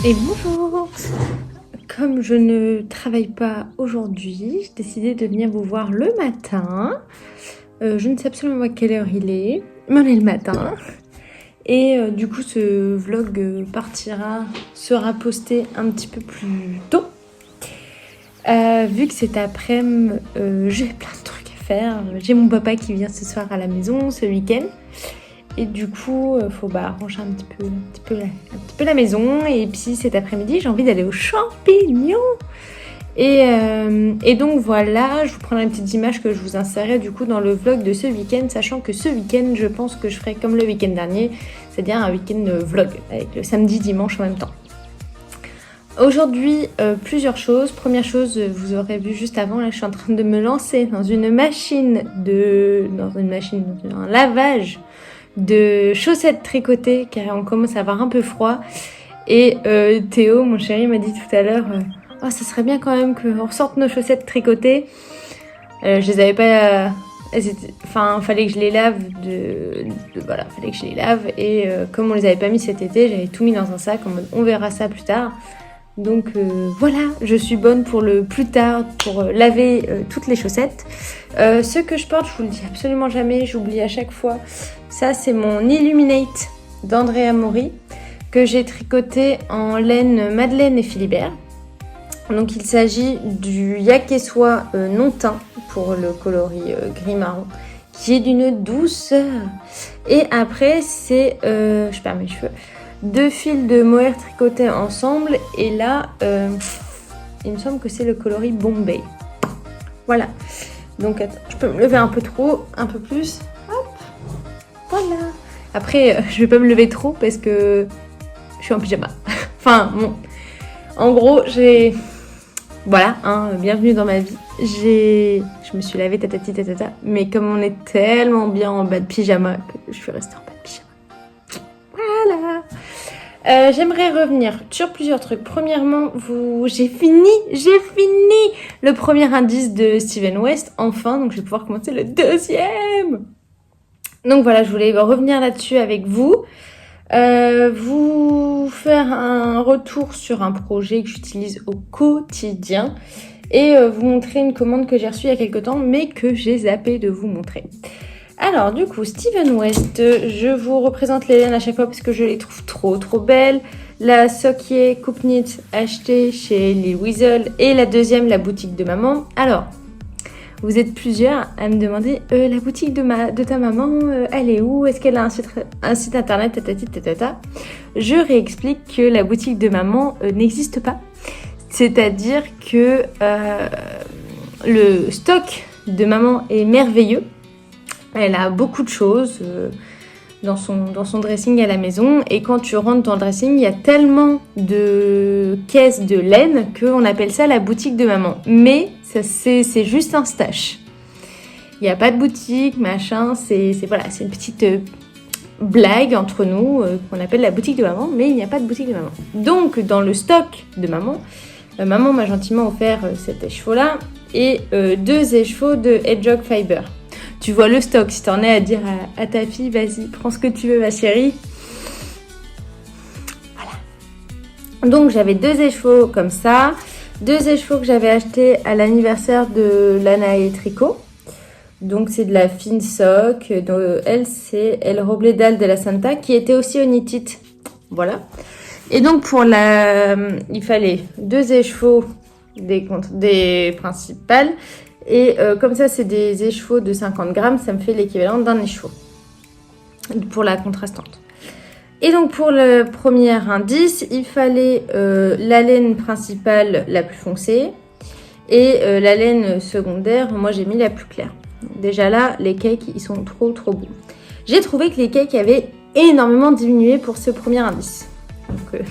Et bonjour! Comme je ne travaille pas aujourd'hui, j'ai décidé de venir vous voir le matin. Je ne sais absolument pas quelle heure il est, mais on est le matin. Et du coup, ce vlog sera posté un petit peu plus tôt. Vu que cet après-midi, j'ai plein de trucs à faire. J'ai mon papa qui vient ce soir à la maison, ce week-end. Et du coup, faut ranger un petit peu la maison. Et puis cet après-midi, j'ai envie d'aller aux champignons. Et donc voilà, je vous prendrai une petite image que je vous insérerai du coup dans le vlog de ce week-end, sachant que ce week-end, je pense que je ferai comme le week-end dernier, c'est-à-dire un week-end vlog, avec le samedi, dimanche en même temps. Aujourd'hui, plusieurs choses. Première chose, vous aurez vu juste avant, là je suis en train de me lancer dans un lavage de chaussettes tricotées car on commence à avoir un peu froid. Et Théo, mon chéri, m'a dit tout à l'heure oh, ça serait bien quand même qu'on ressorte nos chaussettes tricotées. Je les avais pas. Fallait que je les lave. Fallait que je les lave. Et comme on les avait pas mis cet été, j'avais tout mis dans un sac en mode on verra ça plus tard. Donc voilà, je suis bonne pour le plus tard, pour laver toutes les chaussettes. Ce que je porte, je vous le dis absolument jamais, j'oublie à chaque fois. Ça, c'est mon Illuminate d'Andrea Mori que j'ai tricoté en laine Madeleine et Philibert. Donc il s'agit du yak et soie non teint pour le coloris gris-marron qui est d'une douceur. Et après, c'est, je perds mes cheveux, 2 fils de mohair tricotés ensemble. Et là, il me semble que c'est le coloris Bombay. Voilà. Donc attends, je peux me lever un peu plus. Hop, voilà. Après, je vais pas me lever trop parce que je suis en pyjama. Enfin, bon. En gros, voilà, bienvenue dans ma vie. Je me suis lavée tatati tatata, mais comme on est tellement bien en bas de pyjama que je suis restée en bas de pyjama. Voilà. J'aimerais revenir sur plusieurs trucs. Premièrement, j'ai fini le premier indice de Steven West, enfin, donc je vais pouvoir commencer le deuxième. Donc voilà, je voulais revenir là-dessus avec vous. Vous faire un retour sur un projet que j'utilise au quotidien et vous montrer une commande que j'ai reçue il y a quelques temps mais que j'ai zappé de vous montrer. Alors du coup, Steven West, je vous représente les laines à chaque fois parce que je les trouve trop belles. La Sokier Coupe Knit achetée chez Lil Weasel et la deuxième, la boutique de maman. Alors, vous êtes plusieurs à me demander la boutique de ta maman, elle est où? Est-ce qu'elle a un site internet? Tatata. Je réexplique que la boutique de maman n'existe pas. C'est-à-dire que le stock de maman est merveilleux. Elle a beaucoup de choses dans son dressing à la maison. Et quand tu rentres dans le dressing, il y a tellement de caisses de laine qu'on appelle ça la boutique de maman. Mais c'est juste un stash. Il n'y a pas de boutique, machin. C'est une petite blague entre nous qu'on appelle la boutique de maman. Mais il n'y a pas de boutique de maman. Donc, dans le stock de maman, maman m'a gentiment offert cet écheveau-là et 2 écheveaux de Hedgehog Fiber. Tu vois le stock, si t'en es à dire à ta fille, vas-y, prends ce que tu veux, ma chérie. Voilà. Donc, j'avais 2 écheveaux comme ça. 2 écheveaux que j'avais achetés à l'anniversaire de Lana et Tricot. Donc, c'est de la fine sock. Elle, c'est El Robledal de la Santa, qui était aussi au Knit It. Voilà. Et donc, il fallait 2 écheveaux des principales. Et comme ça, c'est des écheveaux de 50 grammes, ça me fait l'équivalent d'un écheveau pour la contrastante. Et donc, pour le premier indice, il fallait la laine principale la plus foncée et la laine secondaire, moi j'ai mis la plus claire. Donc, déjà là, les cakes, ils sont trop beaux. J'ai trouvé que les cakes avaient énormément diminué pour ce premier indice. Donc,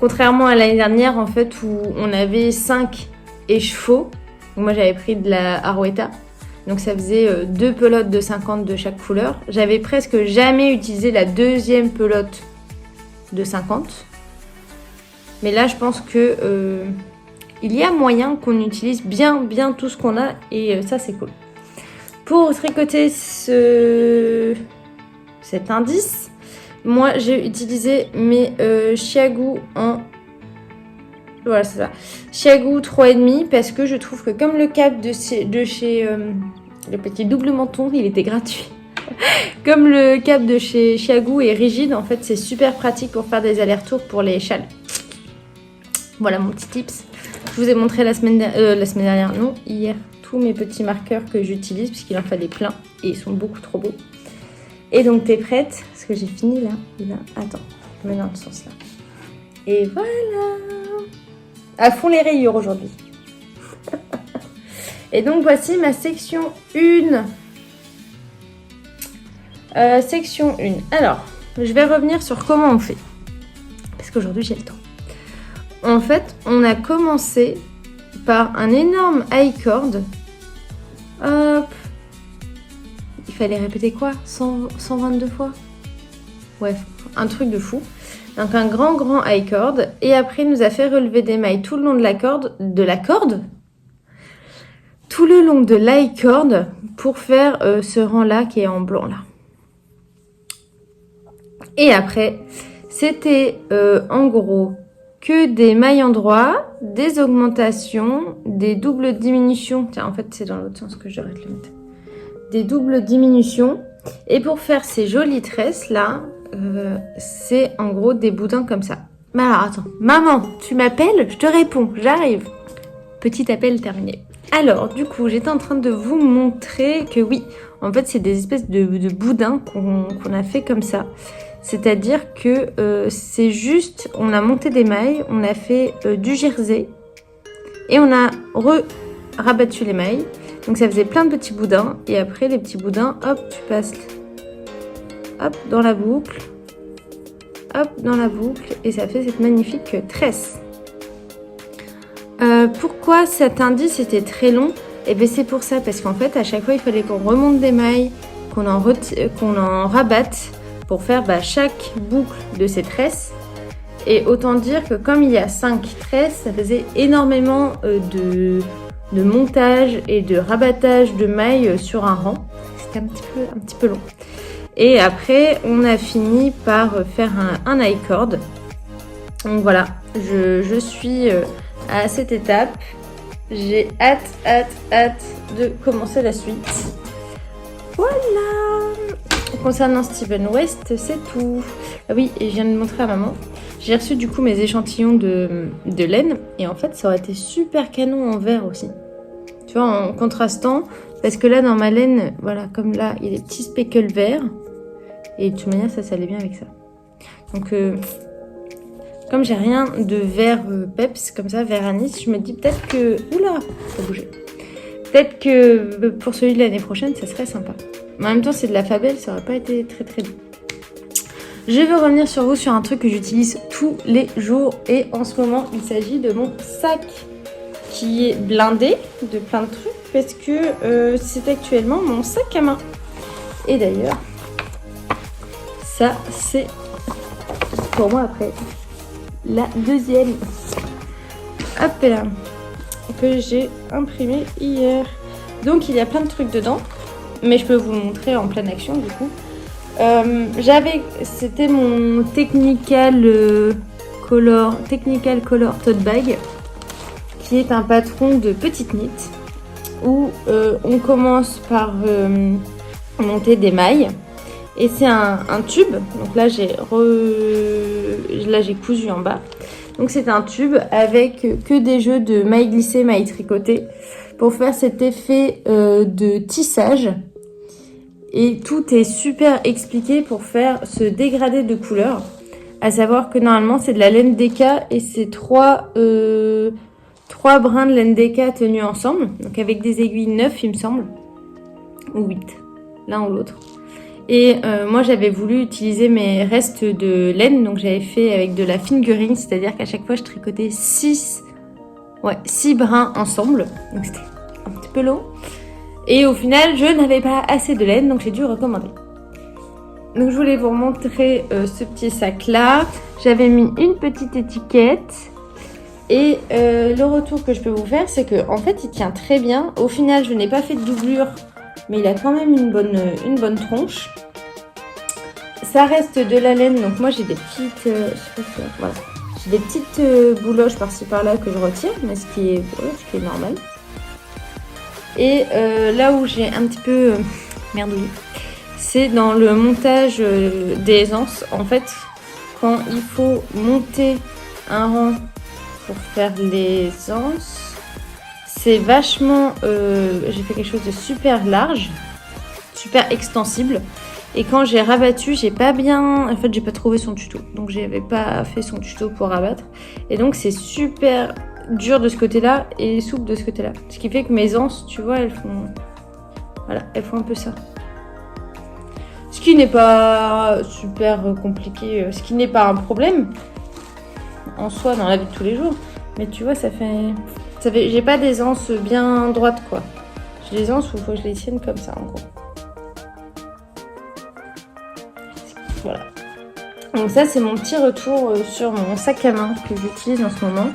contrairement à l'année dernière, en fait, où on avait 5 écheveaux. Donc moi j'avais pris de la Arouetta, donc ça faisait 2 pelotes de 50 de chaque couleur. J'avais presque jamais utilisé la deuxième pelote de 50. Mais là je pense que il y a moyen qu'on utilise bien tout ce qu'on a et ça c'est cool. Pour tricoter cet indice, moi j'ai utilisé mes Chiagu en... Voilà, c'est ça. Chiagu 3,5 parce que je trouve que comme le câble de chez le petit double menton, il était gratuit. Comme le câble de chez Chiagu est rigide, en fait, c'est super pratique pour faire des allers-retours pour les châles. Voilà mon petit tips. Je vous ai montré la semaine dernière, non, hier, tous mes petits marqueurs que j'utilise puisqu'il en fallait plein et ils sont beaucoup trop beaux. Et donc, t'es prête? Parce que j'ai fini là. Attends, je mets dans le sens là. Et voilà. À fond les rayures aujourd'hui. Et donc voici ma section 1. Section 1. Alors, je vais revenir sur comment on fait. Parce qu'aujourd'hui j'ai le temps. En fait, on a commencé par un énorme high cord. Hop. Il fallait répéter quoi? 122 fois? Ouais, un truc de fou. Donc un grand high cord. Et après, il nous a fait relever des mailles tout le long de la corde. Tout le long de l'high cord pour faire ce rang-là qui est en blanc là. Et après, c'était en gros que des mailles endroits, des augmentations, des doubles diminutions. Tiens, en fait, c'est dans l'autre sens que je devrais te le mettre. Des doubles diminutions. Et pour faire ces jolies tresses là, c'est en gros des boudins comme ça. Mais alors attends, maman, tu m'appelles? Je te réponds, j'arrive. Petit appel terminé. Alors du coup, j'étais en train de vous montrer que oui, en fait c'est des espèces de boudins qu'on a fait comme ça. C'est-à-dire que c'est juste, on a monté des mailles, on a fait du jersey et on a rabattu les mailles. Donc ça faisait plein de petits boudins et après les petits boudins, hop, tu passes hop dans la boucle, hop dans la boucle et ça fait cette magnifique tresse. Pourquoi cet indice était très long? Et bien c'est pour ça, parce qu'en fait à chaque fois il fallait qu'on remonte des mailles, qu'on en rabatte pour faire chaque boucle de ces tresses. Et autant dire que comme il y a 5 tresses, ça faisait énormément de montage et de rabattage de mailles sur un rang. C'était un petit peu long. Et après, on a fini par faire un high cord. Donc voilà, je suis à cette étape. J'ai hâte de commencer la suite. Voilà. Concernant Steven West, c'est tout. Ah oui, et je viens de montrer à maman. J'ai reçu du coup mes échantillons de laine. Et en fait, ça aurait été super canon en vert aussi. Tu vois, en contrastant. Parce que là, dans ma laine, voilà, comme là, il y a des petits speckles verts. Et de toute manière, ça allait bien avec ça. Donc, comme j'ai rien de vert peps, comme ça, vert anis, je me dis peut-être que... Oula, ça a bougé. Peut-être que pour celui de l'année prochaine, ça serait sympa. Mais en même temps, c'est de la Fabelle, ça aurait pas été très très doux. Je veux revenir sur un truc que j'utilise tous les jours. Et en ce moment, il s'agit de mon sac qui est blindé de plein de trucs. Parce que c'est actuellement mon sac à main. Et d'ailleurs... Ça, c'est pour moi après la deuxième. Hop là. Que j'ai imprimé hier. Donc, il y a plein de trucs dedans. Mais je peux vous le montrer en pleine action du coup. C'était mon Technical Color Tote Bag. Qui est un patron de petite knit. Où on commence par monter des mailles. Et c'est un tube, donc là j'ai cousu en bas. Donc c'est un tube avec que des jeux de mailles glissées, mailles tricotées pour faire cet effet de tissage. Et tout est super expliqué pour faire ce dégradé de couleurs. À savoir que normalement c'est de la laine DK et c'est trois brins de laine DK tenus ensemble. Donc avec des aiguilles 9 il me semble. Ou 8, l'un ou l'autre. Et moi j'avais voulu utiliser mes restes de laine, donc j'avais fait avec de la fingering, c'est-à-dire qu'à chaque fois je tricotais 6 brins ensemble, donc c'était un petit peu long. Et au final je n'avais pas assez de laine, donc j'ai dû recommander. Donc je voulais vous montrer ce petit sac là, j'avais mis une petite étiquette. Et le retour que je peux vous faire, c'est que en fait il tient très bien. Au final je n'ai pas fait de doublure, mais il a quand même une bonne tronche. ça reste de la laine, donc moi j'ai des petites, je sais pas si, voilà, j'ai des petites bouloches par-ci par-là que je retire, mais ce qui est normal. Et là où j'ai un petit peu merdouillé, c'est dans le montage des anses. En fait, quand il faut monter un rang pour faire les anses, c'est vachement, j'ai fait quelque chose de super large, super extensible. Et quand j'ai rabattu, j'ai pas trouvé son tuto. Donc j'avais pas fait son tuto pour rabattre. Et donc c'est super dur de ce côté-là et souple de ce côté-là. Ce qui fait que mes anses, tu vois, elles font un peu ça. Ce qui n'est pas super compliqué, ce qui n'est pas un problème en soi dans la vie de tous les jours. Mais tu vois, j'ai pas des anses bien droites, quoi. J'ai des anses où il faut que je les tienne comme ça, en gros. Voilà. Donc ça, c'est mon petit retour sur mon sac à main que j'utilise en ce moment.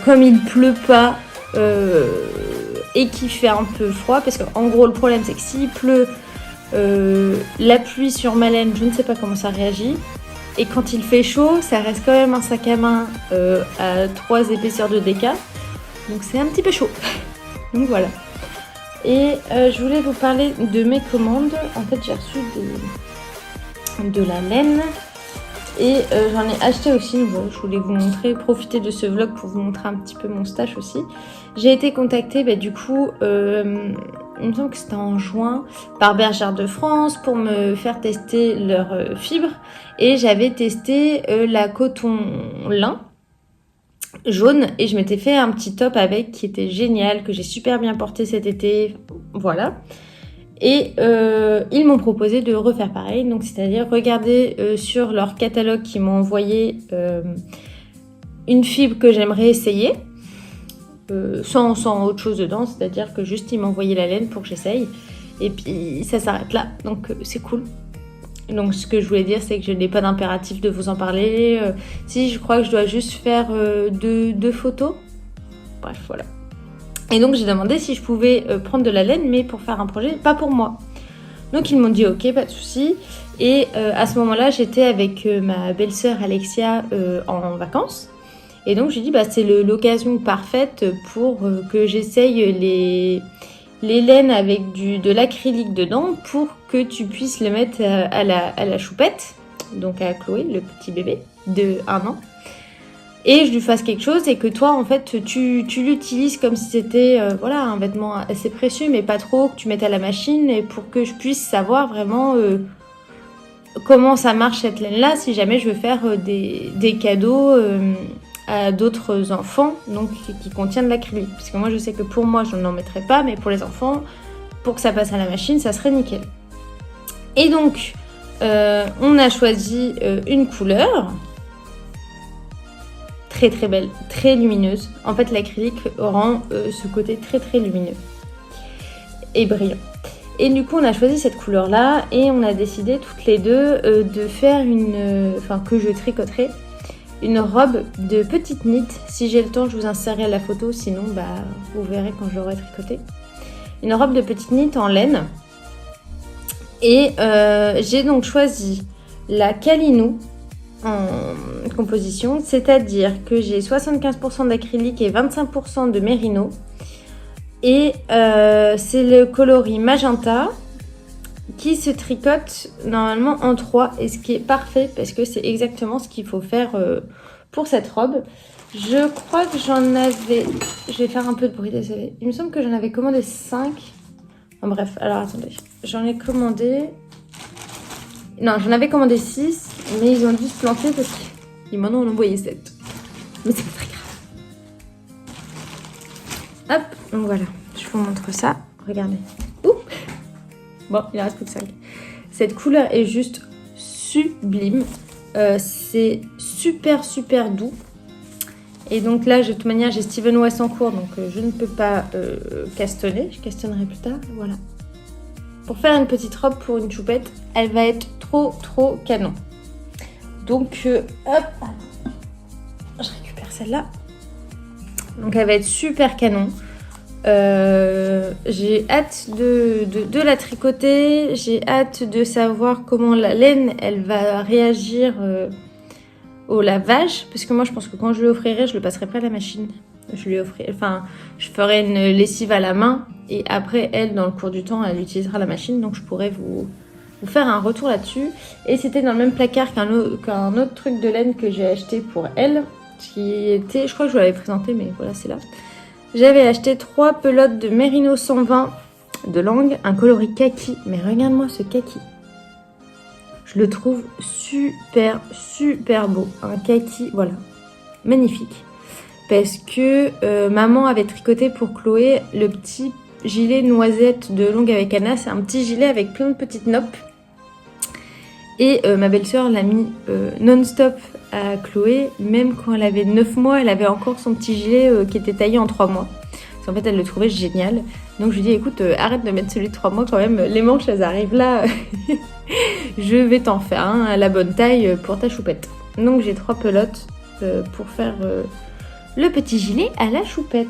Comme il pleut pas et qu'il fait un peu froid, parce qu'en gros, le problème, c'est que s'il pleut, la pluie sur ma laine, je ne sais pas comment ça réagit. Et quand il fait chaud, ça reste quand même un sac à main à 3 épaisseurs de déca. Donc c'est un petit peu chaud. Donc voilà. Et je voulais vous parler de mes commandes. En fait, j'ai reçu de la laine. Et j'en ai acheté aussi. Donc voilà, je voulais vous montrer, profiter de ce vlog pour vous montrer un petit peu mon stash aussi. J'ai été contactée du coup, il me semble que c'était en juin, par Bergère de France pour me faire tester leurs fibres. Et j'avais testé la coton lin jaune et je m'étais fait un petit top avec qui était génial, que j'ai super bien porté cet été. Voilà. Et ils m'ont proposé de refaire pareil, donc c'est-à-dire regarder sur leur catalogue qu'ils m'ont envoyé une fibre que j'aimerais essayer, sans autre chose dedans, c'est-à-dire que juste ils m'ont envoyé la laine pour que j'essaye, et puis ça s'arrête là, donc c'est cool. Donc ce que je voulais dire, c'est que je n'ai pas d'impératif de vous en parler. Si, je crois que je dois juste faire deux photos. Bref, voilà. Et donc j'ai demandé si je pouvais prendre de la laine, mais pour faire un projet, pas pour moi. Donc ils m'ont dit ok, pas de souci. Et à ce moment-là, j'étais avec ma belle-sœur Alexia en vacances. Et donc j'ai dit c'est l'occasion parfaite pour que j'essaye les laines avec de l'acrylique dedans pour que tu puisses le mettre à la choupette, donc à Chloé, le petit bébé de 1 an. Et je lui fasse quelque chose et que toi, en fait, tu l'utilises comme si c'était un vêtement assez précieux, mais pas trop, que tu mettes à la machine, et pour que je puisse savoir vraiment comment ça marche cette laine-là, si jamais je veux faire des cadeaux à d'autres enfants, donc qui contiennent de l'acrylique. Parce que moi, je sais que pour moi, je n'en mettrais pas, mais pour les enfants, pour que ça passe à la machine, ça serait nickel. Et donc, on a choisi une couleur très très belle, très lumineuse. En fait, l'acrylique rend ce côté très très lumineux et brillant. Et du coup, on a choisi cette couleur-là et on a décidé toutes les deux de faire que je tricoterai une robe de petite knit. Si j'ai le temps, je vous insérerai la photo, sinon vous verrez quand je l'aurai tricotée. Une robe de petite knit en laine. Et j'ai donc choisi la Calinou en composition, c'est-à-dire que j'ai 75% d'acrylique et 25% de mérino. Et c'est le coloris magenta qui se tricote normalement en 3, et ce qui est parfait parce que c'est exactement ce qu'il faut faire pour cette robe. Je crois que j'en avais... Je vais faire un peu de bruit, désolé. Il me semble que j'en avais commandé 5. Enfin, bref, alors attendez. J'en ai commandé... Non, j'en avais commandé 6, mais ils ont dû se planter parce qu'ils m'en ont envoyé 7. Mais c'est pas très grave. Hop, donc voilà. Je vous montre ça. Regardez. Ouh. Bon, il en reste plus que 5. Cette couleur est juste sublime. C'est super super doux. Et donc là, de toute manière, j'ai Steven West en cours, donc je ne peux pas castonner. Je castonnerai plus tard. Voilà. Pour faire une petite robe pour une choupette, elle va être trop canon. Donc, hop, je récupère celle-là. Donc, elle va être super canon. J'ai hâte de la tricoter. J'ai hâte de savoir comment la laine, elle va réagir au lavage. Parce que moi, je pense que quand je lui offrirai, je le passerai pas à la machine. Je ferai une lessive à la main. Et après, elle, dans le cours du temps, elle utilisera la machine. Donc, je pourrais vous faire un retour là-dessus. Et c'était dans le même placard qu'un autre truc de laine que j'ai acheté pour elle. Qui était, je crois que je vous l'avais présenté, mais voilà, c'est là. J'avais acheté 3 pelotes de Merino 120 de Lange, un coloris kaki. Mais regarde-moi ce kaki. Je le trouve super, super beau. Un kaki, voilà, magnifique. Parce que maman avait tricoté pour Chloé le petit gilet noisette de Longue avec Anna. C'est un petit gilet avec plein de petites noppes. Et ma belle-sœur l'a mis non-stop à Chloé. Même quand elle avait 9 mois, elle avait encore son petit gilet qui était taillé en 3 mois. Parce qu'en fait, elle le trouvait génial. Donc je lui dis, écoute, arrête de mettre celui de 3 mois quand même. Les manches, elles arrivent là. Je vais t'en faire un à la bonne taille pour ta choupette. Donc j'ai 3 pelotes pour faire le petit gilet à la choupette.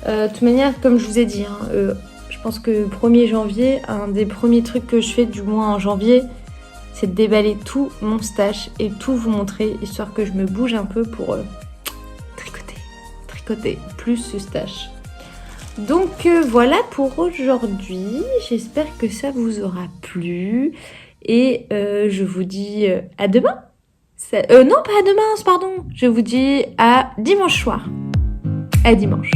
De toute manière, comme je vous ai dit, je pense que 1er janvier, un des premiers trucs que je fais, du moins en janvier, c'est de déballer tout mon stash et tout vous montrer, histoire que je me bouge un peu pour tricoter plus ce stash. Donc voilà pour aujourd'hui, j'espère que ça vous aura plu et je vous dis à demain. Non, pas à demain, pardon, je vous dis à dimanche soir. À dimanche.